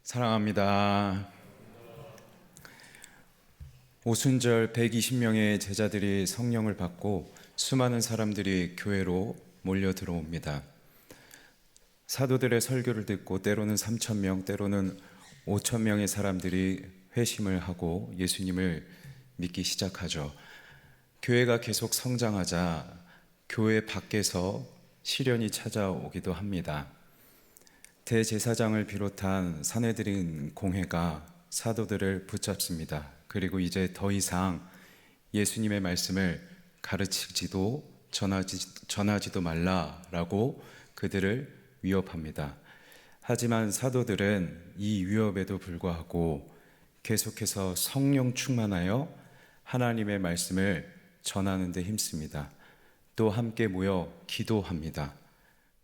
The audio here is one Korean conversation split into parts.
사랑합니다. 오순절 120명의 제자들이 성령을 받고 수많은 사람들이 교회로 몰려 들어옵니다. 사도들의 설교를 듣고 때로는 3,000명, 때로는 5,000명의 사람들이 회심을 하고 예수님을 믿기 시작하죠. 교회가 계속 성장하자 교회 밖에서 시련이 찾아오기도 합니다. 대제사장을 비롯한 산헤드린 공회가 사도들을 붙잡습니다. 그리고 이제 더 이상 예수님의 말씀을 가르치지도 전하지도 말라라고 그들을 위협합니다. 하지만 사도들은 이 위협에도 불구하고 계속해서 성령 충만하여 하나님의 말씀을 전하는 데 힘씁니다. 또 함께 모여 기도합니다.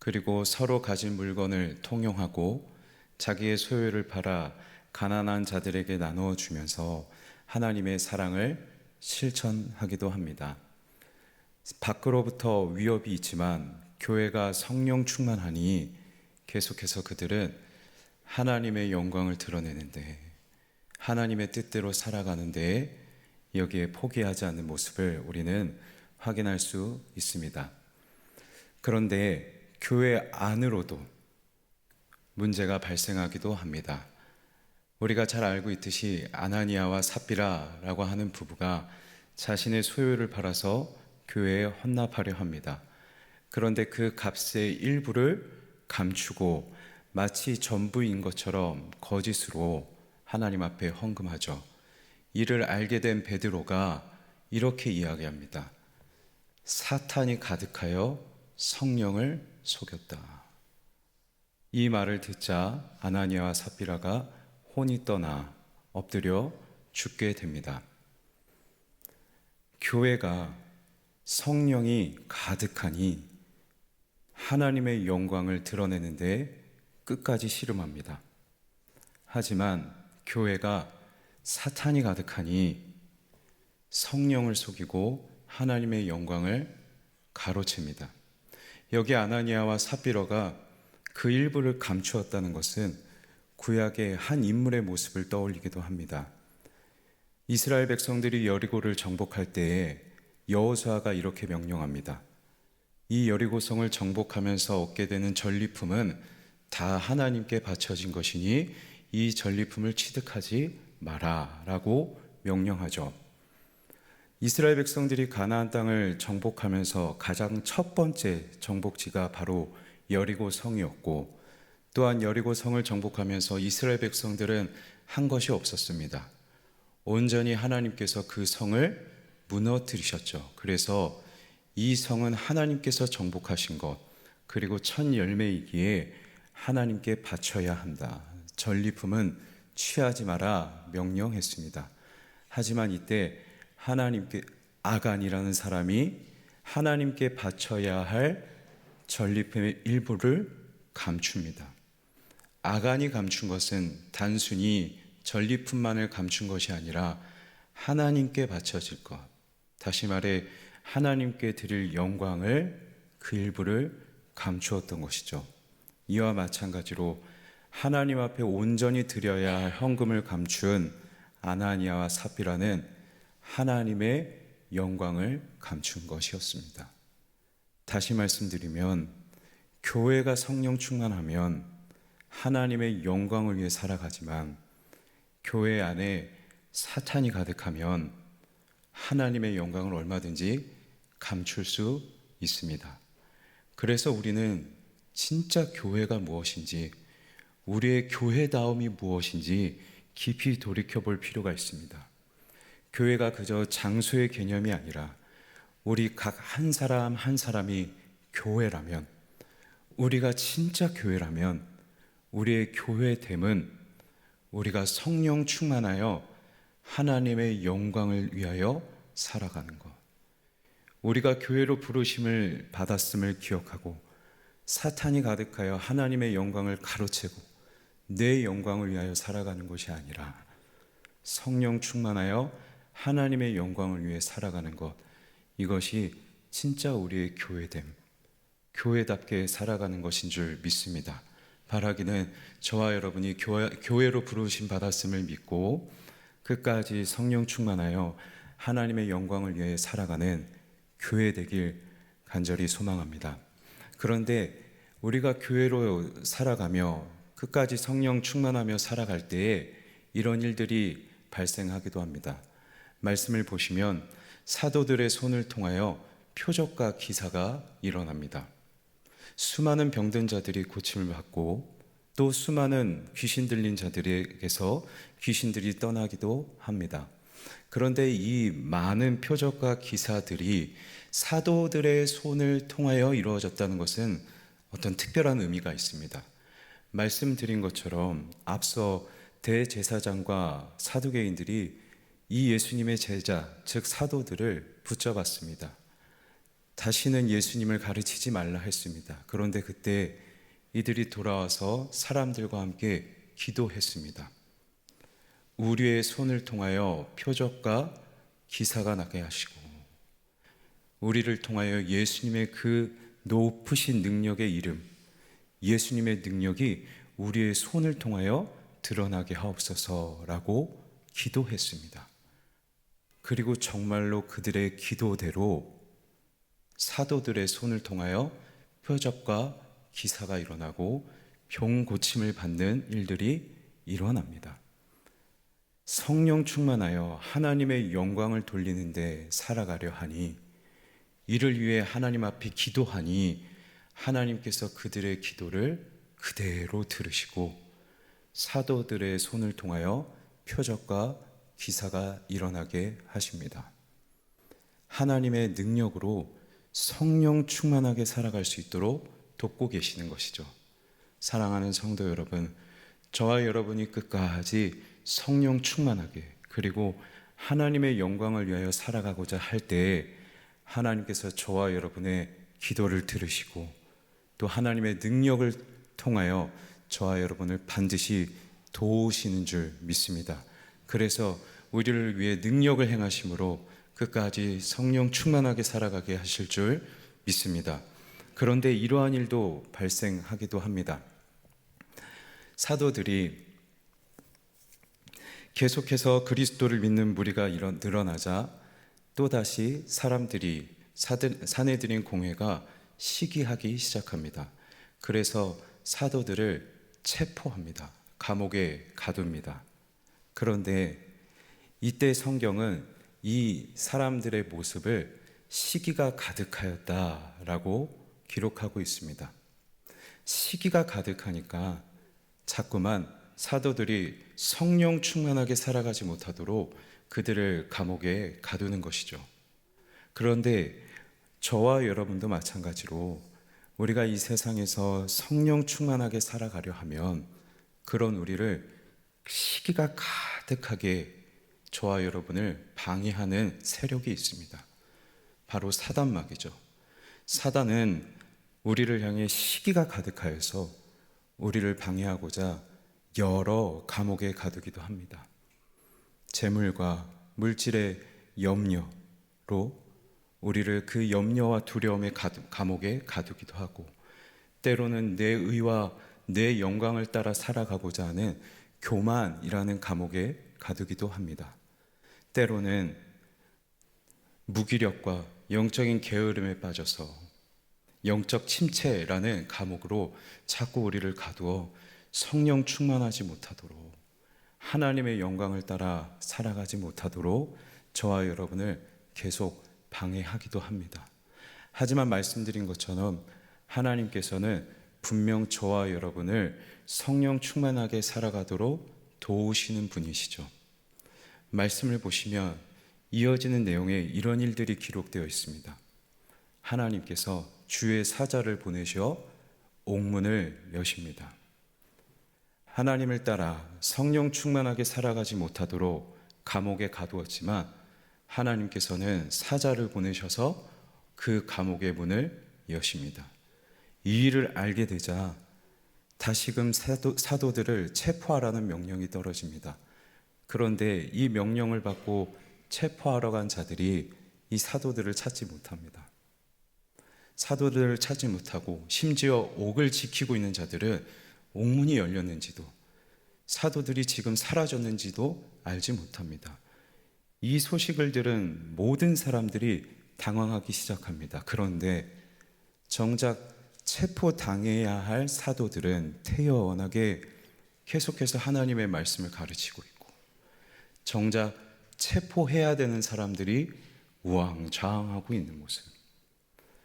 그리고 서로 가진 물건을 통용하고 자기의 소유를 팔아 가난한 자들에게 나누어 주면서 하나님의 사랑을 실천하기도 합니다. 밖으로부터 위협이 있지만 교회가 성령 충만하니 계속해서 그들은 하나님의 영광을 드러내는데, 하나님의 뜻대로 살아가는데 여기에 포기하지 않는 모습을 우리는 확인할 수 있습니다. 그런데 교회 안으로도 문제가 발생하기도 합니다. 우리가 잘 알고 있듯이 아나니아와 삽비라라고 하는 부부가 자신의 소유를 팔아서 교회에 헌납하려 합니다. 그런데 그 값의 일부를 감추고 마치 전부인 것처럼 거짓으로 하나님 앞에 헌금하죠. 이를 알게 된 베드로가 이렇게 이야기합니다. 사탄이 가득하여 성령을 속였다. 이 말을 듣자 아나니아와 삽비라가 혼이 떠나 엎드려 죽게 됩니다. 교회가 성령이 가득하니 하나님의 영광을 드러내는데 끝까지 씨름합니다. 하지만 교회가 사탄이 가득하니 성령을 속이고 하나님의 영광을 가로챕니다. 여기 아나니아와 삽비라가 그 일부를 감추었다는 것은 구약의 한 인물의 모습을 떠올리기도 합니다. 이스라엘 백성들이 여리고를 정복할 때에 여호수아가 이렇게 명령합니다. 이 여리고성을 정복하면서 얻게 되는 전리품은 다 하나님께 바쳐진 것이니 이 전리품을 취득하지 마라 라고 명령하죠. 이스라엘 백성들이 가나안 땅을 정복하면서 가장 첫 번째 정복지가 바로 여리고 성이었고, 또한 여리고 성을 정복하면서 이스라엘 백성들은 한 것이 없었습니다. 온전히 하나님께서 그 성을 무너뜨리셨죠. 그래서 이 성은 하나님께서 정복하신 것, 그리고 첫 열매이기에 하나님께 바쳐야 한다. 전리품은 취하지 마라 명령했습니다. 하지만 이때 하나님께 아간이라는 사람이 하나님께 바쳐야 할 전리품의 일부를 감춥니다. 아간이 감춘 것은 단순히 전리품만을 감춘 것이 아니라 하나님께 바쳐질 것, 다시 말해 하나님께 드릴 영광을, 그 일부를 감추었던 것이죠. 이와 마찬가지로 하나님 앞에 온전히 드려야 할 헌금을 감춘 아나니아와 삽비라는 하나님의 영광을 감춘 것이었습니다. 다시 말씀드리면 교회가 성령 충만하면 하나님의 영광을 위해 살아가지만 교회 안에 사탄이 가득하면 하나님의 영광을 얼마든지 감출 수 있습니다. 그래서 우리는 진짜 교회가 무엇인지, 우리의 교회다움이 무엇인지 깊이 돌이켜볼 필요가 있습니다. 교회가 그저 장소의 개념이 아니라 우리 각 한 사람 한 사람이 교회라면, 우리가 진짜 교회라면 우리의 교회됨은 우리가 성령 충만하여 하나님의 영광을 위하여 살아가는 것, 우리가 교회로 부르심을 받았음을 기억하고 사탄이 가득하여 하나님의 영광을 가로채고 내 영광을 위하여 살아가는 것이 아니라 성령 충만하여 하나님의 영광을 위해 살아가는 것, 이것이 진짜 우리의 교회됨, 교회답게 살아가는 것인 줄 믿습니다. 바라기는 저와 여러분이 교회로 부르심 받았음을 믿고 끝까지 성령 충만하여 하나님의 영광을 위해 살아가는 교회 되길 간절히 소망합니다. 그런데 우리가 교회로 살아가며 끝까지 성령 충만하며 살아갈 때에 이런 일들이 발생하기도 합니다. 말씀을 보시면 사도들의 손을 통하여 표적과 기사가 일어납니다. 수많은 병든 자들이 고침을 받고 또 수많은 귀신 들린 자들에게서 귀신들이 떠나기도 합니다. 그런데 이 많은 표적과 기사들이 사도들의 손을 통하여 이루어졌다는 것은 어떤 특별한 의미가 있습니다. 말씀드린 것처럼 앞서 대제사장과 사두개인들이 이 예수님의 제자, 즉 사도들을 붙잡았습니다. 다시는 예수님을 가르치지 말라 했습니다. 그런데 그때 이들이 돌아와서 사람들과 함께 기도했습니다. 우리의 손을 통하여 표적과 기사가 나게 하시고 우리를 통하여 예수님의 그 높으신 능력의 이름, 예수님의 능력이 우리의 손을 통하여 드러나게 하옵소서라고 기도했습니다. 그리고 정말로 그들의 기도대로 사도들의 손을 통하여 표적과 기사가 일어나고 병 고침을 받는 일들이 일어납니다. 성령 충만하여 하나님의 영광을 돌리는데 살아가려 하니 이를 위해 하나님 앞에 기도하니 하나님께서 그들의 기도를 그대로 들으시고 사도들의 손을 통하여 표적과 기사가 일어나게 하십니다. 하나님의 능력으로 성령 충만하게 살아갈 수 있도록 돕고 계시는 것이죠. 사랑하는 성도 여러분, 저와 여러분이 끝까지 성령 충만하게 그리고 하나님의 영광을 위하여 살아가고자 할 때에 하나님께서 저와 여러분의 기도를 들으시고 또 하나님의 능력을 통하여 저와 여러분을 반드시 도우시는 줄 믿습니다. 그래서 우리를 위해 능력을 행하심으로 끝까지 성령 충만하게 살아가게 하실 줄 믿습니다. 그런데 이러한 일도 발생하기도 합니다. 사도들이 계속해서 그리스도를 믿는 무리가 늘어나자 또다시 사람들이 사내들인 공회가 시기하기 시작합니다. 그래서 사도들을 체포합니다. 감옥에 가둡니다. 그런데 이때 성경은 이 사람들의 모습을 시기가 가득하였다라고 기록하고 있습니다. 시기가 가득하니까 자꾸만 사도들이 성령 충만하게 살아가지 못하도록 그들을 감옥에 가두는 것이죠. 그런데 저와 여러분도 마찬가지로 우리가 이 세상에서 성령 충만하게 살아가려 하면 그런 우리를 시기가 가득하게 저와 여러분을 방해하는 세력이 있습니다. 바로 사단마귀죠. 사단은 우리를 향해 시기가 가득하여서 우리를 방해하고자 여러 감옥에 가두기도 합니다. 재물과 물질의 염려로 우리를 그 염려와 두려움의 감옥에 가두기도 하고 때로는 내 의와 내 영광을 따라 살아가고자 하는 교만이라는 감옥에 가두기도 합니다. 때로는 무기력과 영적인 게으름에 빠져서 영적 침체라는 감옥으로 자꾸 우리를 가두어 성령 충만하지 못하도록 하나님의 영광을 따라 살아가지 못하도록 저와 여러분을 계속 방해하기도 합니다. 하지만 말씀드린 것처럼 하나님께서는 분명 저와 여러분을 성령 충만하게 살아가도록 도우시는 분이시죠. 말씀을 보시면 이어지는 내용에 이런 일들이 기록되어 있습니다. 하나님께서 주의 사자를 보내셔 옥문을 여십니다. 하나님을 따라 성령 충만하게 살아가지 못하도록 감옥에 가두었지만 하나님께서는 사자를 보내셔서 그 감옥의 문을 여십니다. 이 일을 알게 되자 다시금 사도들을 체포하라는 명령이 떨어집니다. 그런데 이 명령을 받고 체포하러 간 자들이 이 사도들을 찾지 못합니다. 사도들을 찾지 못하고 심지어 옥을 지키고 있는 자들은 옥문이 열렸는지도, 사도들이 지금 사라졌는지도 알지 못합니다. 이 소식을 들은 모든 사람들이 당황하기 시작합니다. 그런데 정작 체포당해야 할 사도들은 태연하게 계속해서 하나님의 말씀을 가르치고 있고, 정작 체포해야 되는 사람들이 우왕좌왕하고 있는 모습,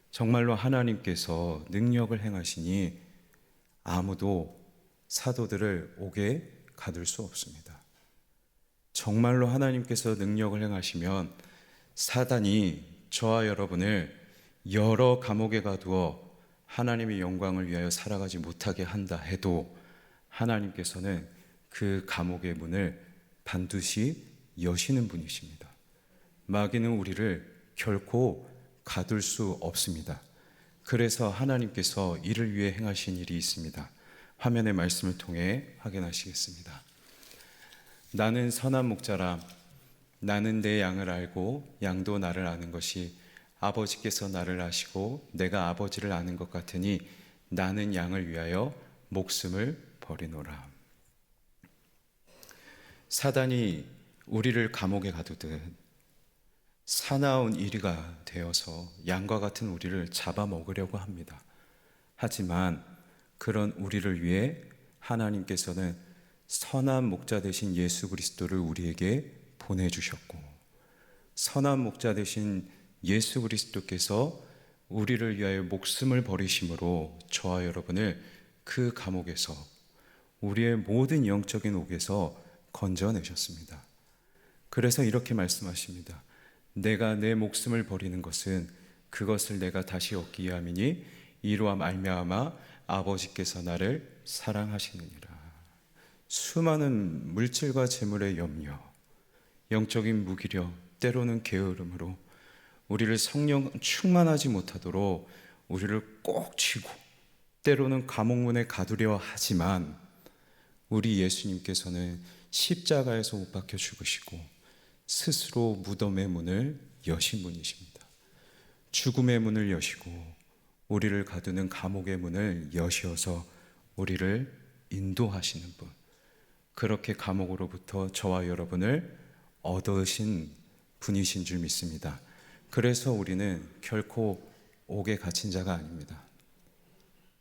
정말로 하나님께서 능력을 행하시니 아무도 사도들을 옥에 가둘 수 없습니다. 정말로 하나님께서 능력을 행하시면 사단이 저와 여러분을 여러 감옥에 가두어 하나님의 영광을 위하여 살아가지 못하게 한다 해도 하나님께서는 그 감옥의 문을 반드시 여시는 분이십니다. 마귀는 우리를 결코 가둘 수 없습니다. 그래서 하나님께서 이를 위해 행하신 일이 있습니다. 화면의 말씀을 통해 확인하시겠습니다. 나는 선한 목자라. 나는 내 양을 알고 양도 나를 아는 것이 아버지께서 나를 아시고 내가 아버지를 아는 것 같으니 나는 양을 위하여 목숨을 버리노라. 사단이 우리를 감옥에 가두듯 사나운 이리가 되어서 양과 같은 우리를 잡아먹으려고 합니다. 하지만 그런 우리를 위해 하나님께서는 선한 목자 되신 예수 그리스도를 우리에게 보내주셨고, 선한 목자 되신 예수 그리스도께서 우리를 위하여 목숨을 버리심으로 저와 여러분을 그 감옥에서, 우리의 모든 영적인 옥에서 건져내셨습니다. 그래서 이렇게 말씀하십니다. 내가 내 목숨을 버리는 것은 그것을 내가 다시 얻기 위함이니 이로 말미암아 아버지께서 나를 사랑하시느니라. 수많은 물질과 재물의 염려, 영적인 무기력, 때로는 게으름으로 우리를 성령 충만하지 못하도록 우리를 꼭 쥐고 때로는 감옥문에 가두려 하지만 우리 예수님께서는 십자가에서 못 박혀 죽으시고 스스로 무덤의 문을 여신 분이십니다. 죽음의 문을 여시고 우리를 가두는 감옥의 문을 여셔서 우리를 인도하시는 분, 그렇게 감옥으로부터 저와 여러분을 얻으신 분이신 줄 믿습니다. 그래서 우리는 결코 옥에 갇힌 자가 아닙니다.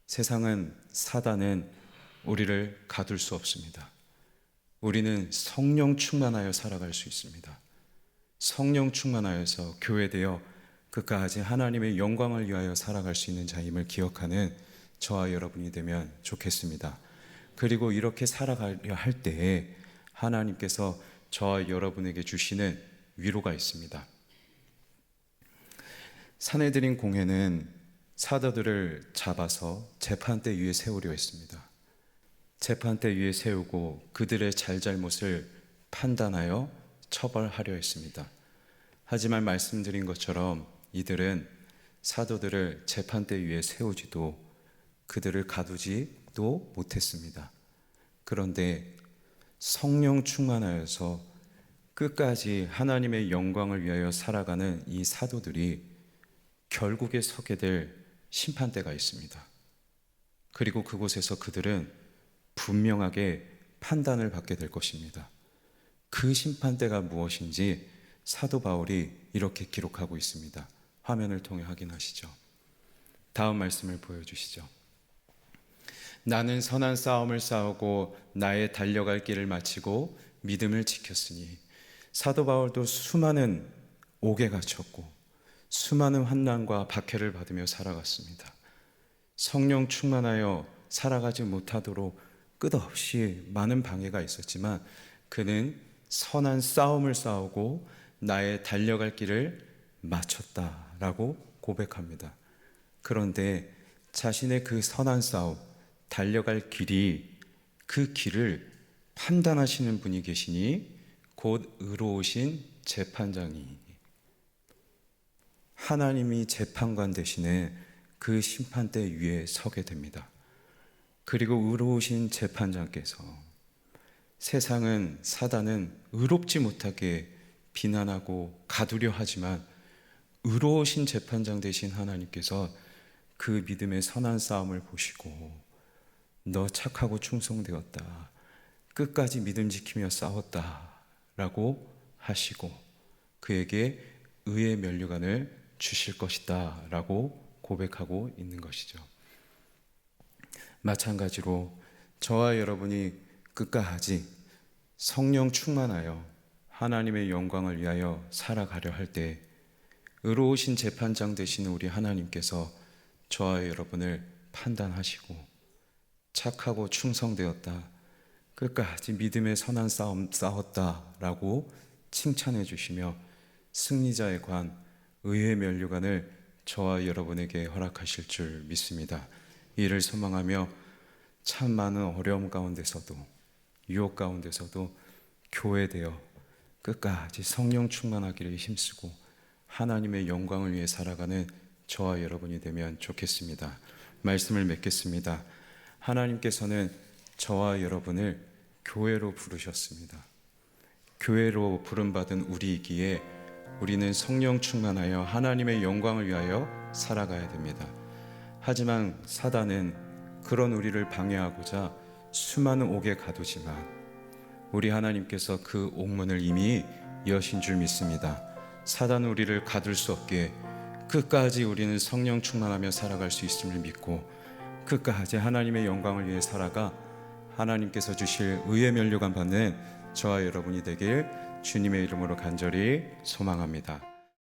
세상은, 사단은 우리를 가둘 수 없습니다. 우리는 성령 충만하여 살아갈 수 있습니다. 성령 충만하여서 교회되어 끝까지 하나님의 영광을 위하여 살아갈 수 있는 자임을 기억하는 저와 여러분이 되면 좋겠습니다. 그리고 이렇게 살아가려 할 때에 하나님께서 저와 여러분에게 주시는 위로가 있습니다. 산헤드린 공회는 사도들을 잡아서 재판대 위에 세우려 했습니다. 재판대 위에 세우고 그들의 잘잘못을 판단하여 처벌하려 했습니다. 하지만 말씀드린 것처럼 이들은 사도들을 재판대 위에 세우지도 그들을 가두지도 못했습니다. 그런데 성령 충만하여서 끝까지 하나님의 영광을 위하여 살아가는 이 사도들이 결국에 서게 될 심판대가 있습니다. 그리고 그곳에서 그들은 분명하게 판단을 받게 될 것입니다. 그 심판대가 무엇인지 사도 바울이 이렇게 기록하고 있습니다. 화면을 통해 확인하시죠. 다음 말씀을 보여주시죠. 나는 선한 싸움을 싸우고 나의 달려갈 길을 마치고 믿음을 지켰으니. 사도 바울도 수많은 옥에 갇혔고 수많은 환난과 박해를 받으며 살아갔습니다. 성령 충만하여 살아가지 못하도록 끝없이 많은 방해가 있었지만 그는 선한 싸움을 싸우고 나의 달려갈 길을 마쳤다라고 고백합니다. 그런데 자신의 그 선한 싸움, 달려갈 길이, 그 길을 판단하시는 분이 계시니 곧 의로우신 재판장이, 하나님이 재판관 되시는 그 심판대 위에 서게 됩니다. 그리고 의로우신 재판장께서, 세상은, 사단은 의롭지 못하게 비난하고 가두려 하지만 의로우신 재판장 되신 하나님께서 그 믿음의 선한 싸움을 보시고 너 착하고 충성되었다. 끝까지 믿음 지키며 싸웠다. 라고 하시고 그에게 의의 면류관을 주실 것이다. 라고 고백하고 있는 것이죠. 마찬가지로 저와 여러분이 끝까지 성령 충만하여 하나님의 영광을 위하여 살아가려 할 때 의로우신 재판장 되시는 우리 하나님께서 저와 여러분을 판단하시고 착하고 충성되었다, 끝까지 믿음의 선한 싸움 싸웠다 라고 칭찬해 주시며 승리자의 관, 의의 면류관을 저와 여러분에게 허락하실 줄 믿습니다. 이를 소망하며 참 많은 어려움 가운데서도 유혹 가운데서도 교회되어 끝까지 성령 충만하기를 힘쓰고 하나님의 영광을 위해 살아가는 저와 여러분이 되면 좋겠습니다. 말씀을 맺겠습니다. 하나님께서는 저와 여러분을 교회로 부르셨습니다. 교회로 부름받은 우리이기에 우리는 성령 충만하여 하나님의 영광을 위하여 살아가야 됩니다. 하지만 사단은 그런 우리를 방해하고자 수많은 옥에 가두지만 우리 하나님께서 그 옥문을 이미 여신 줄 믿습니다. 사단은 우리를 가둘 수 없게 끝까지 우리는 성령 충만하며 살아갈 수 있음을 믿고 끝까지 하나님의 영광을 위해 살아가 하나님께서 주실 의의 면류관 받는 저와 여러분이 되길 주님의 이름으로 간절히 소망합니다.